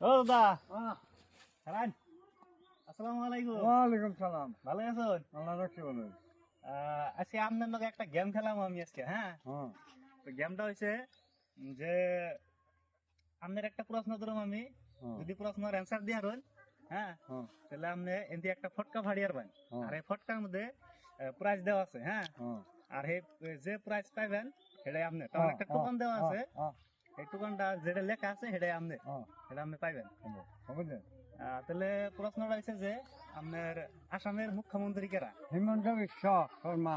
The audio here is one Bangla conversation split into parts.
ও দাদা হারান আসসালামু আলাইকুম। ওয়ালাইকুম সালাম। ভালো আছেন? আল্লাহ রাখছে ভালো। আজকে আপনার লগে একটা গেম খেলাম আমি আজকে। হ্যাঁ, হ্যাঁ তো গেমটা হইছে যে আপনার একটা প্রশ্ন ধরুন, আমি যদি প্রশ্নের অ্যান্সার দিয়ে হারেন, হ্যাঁ, হ্যাঁ তাহলে আপনি এমনি একটা ফটকা ফাড়িয়ার পান। হ্যাঁ। আর এই ফটকার মধ্যে প্রাইজ দেওয়া আছে। হ্যাঁ, হ্যাঁ আর যে প্রাইজ পাইবেন সেটাই আপনি, তখন একটা টোকন দেওয়া আছে। এই টোকনটা যেটা লেখা আছে সেটাই আপনি, সেটা আপনি পাইবেন। তাহলে প্রশ্নটা হচ্ছে যে আপনার আসামের মুখ্যমন্ত্রী কেরা? হিমন্ত বিশ্ব শর্মা।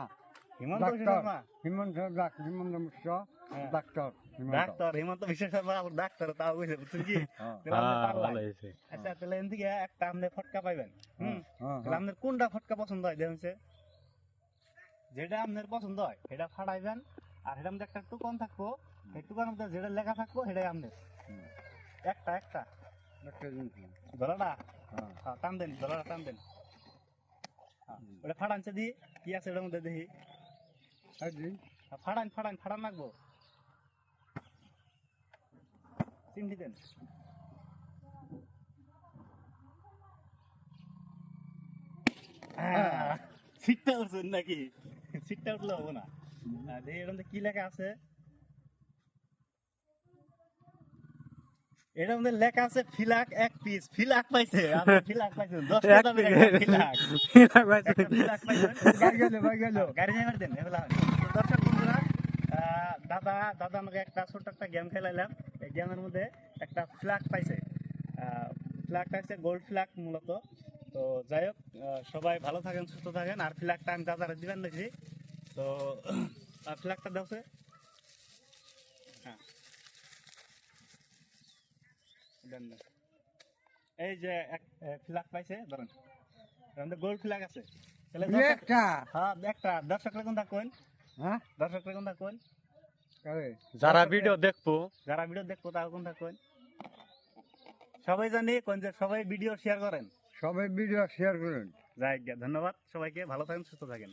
হিমন্ত বিশ্ব ডাক্তার শর্মা। হিমন্ত হিমন্ত বিশ্ব হ্যাঁ। ডাক্তার ডাক্তার হিমন্ত বিশ্ব শর্মা আবার ডাক্তার, তাও বুঝে বুঝছেন কি? তাহলে আপনি পারলেন। আচ্ছা, তাহলে এন থেকে একটা আপনি ফটকা পাইবেন। তাহলে আপনার কোনটা ফটকা পছন্দ হয় দেখুন, যেটা আপনার পছন্দ হয় সেটা ফাটাইবেন। আর সেটার মধ্যে একটা টুকন থাকবো, সেই টুকার মধ্যে যেটা লেখা থাকবো সেটাই আপনার। একটা একটা ধরাটা টান দেন, ধরাটা টান দেন। ওটা ফাটানছে দি কি আছে ওটার মধ্যে দেখি। ফাটান ফাটান ফাটান লাগবো, চিমটি দেন। সিটটা উঠছেন নাকি? সিটটা উঠলে হবো না। দেখি এটার মধ্যে কি লেখা আছে। এটার মধ্যে লেখা আছে ফিলাক এক পিস। ফিলাক পাইছে, আপনি ফিলাক পাইছেন 10 টাকা দামের একটা ফিলাক। একটা ফিলাক পাইছেন। গাড়ি ড্রাইভার দেন এগুলা। তো দর্শক বন্ধুরা, দাদা আমাকে একটা ছোট্ট একটা গেম খেলাইলাম। এই গেমের মধ্যে একটা ফ্ল্যাগ পাইছে। ফ্ল্যাগটা হচ্ছে গোল্ড ফ্ল্যাগ মূলত। তো যাই হোক, সবাই ভালো থাকেন, সুস্থ থাকেন। আর ফ্ল্যাগটা আমি দাদারা দিবেন দেখি। তো ফ্ল্যাগটা দেওয়া, হ্যাঁ দেন দেন। এই যে ফ্ল্যাগ পাইছে, ধরেন গোল্ড ফ্ল্যাগ আছে। তাহলে হ্যাঁ একটা দর্শকরা কোন থাকুন, দর্শকরা কোন থাকুন, যারা ভিডিও দেখবো তাও কোন থাকুন। সবাই জানি কোন যে সবাই ভিডিও শেয়ার করেন। সবাই ভিডিও শেয়ার করুন। যাই, ধন্যবাদ সবাইকে, ভালো থাকেন, সুস্থ থাকেন।